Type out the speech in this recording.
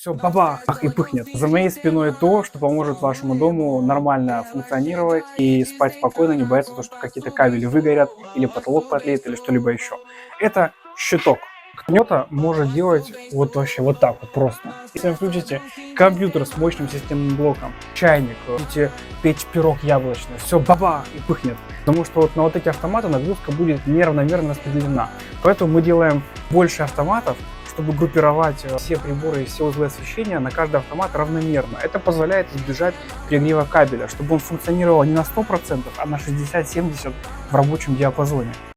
Все, бабах, ах, и пыхнет. За моей спиной то, что поможет вашему дому нормально функционировать и спать спокойно, не бояться того, что какие-то кабели выгорят, или потолок потлеет, или что-либо еще. Это щиток. Гнета может делать вот вообще вот так вот просто. Если вы включите компьютер с мощным системным блоком, чайник, будете печь пирог яблочный, все бабах и пыхнет. Потому что вот на вот эти автоматы нагрузка будет неравномерно распределена. Поэтому мы делаем больше автоматов, чтобы группировать все приборы и все узлы освещения на каждый автомат равномерно. Это позволяет избежать перегрева кабеля, чтобы он функционировал не на 100%, а на 60-70% в рабочем диапазоне.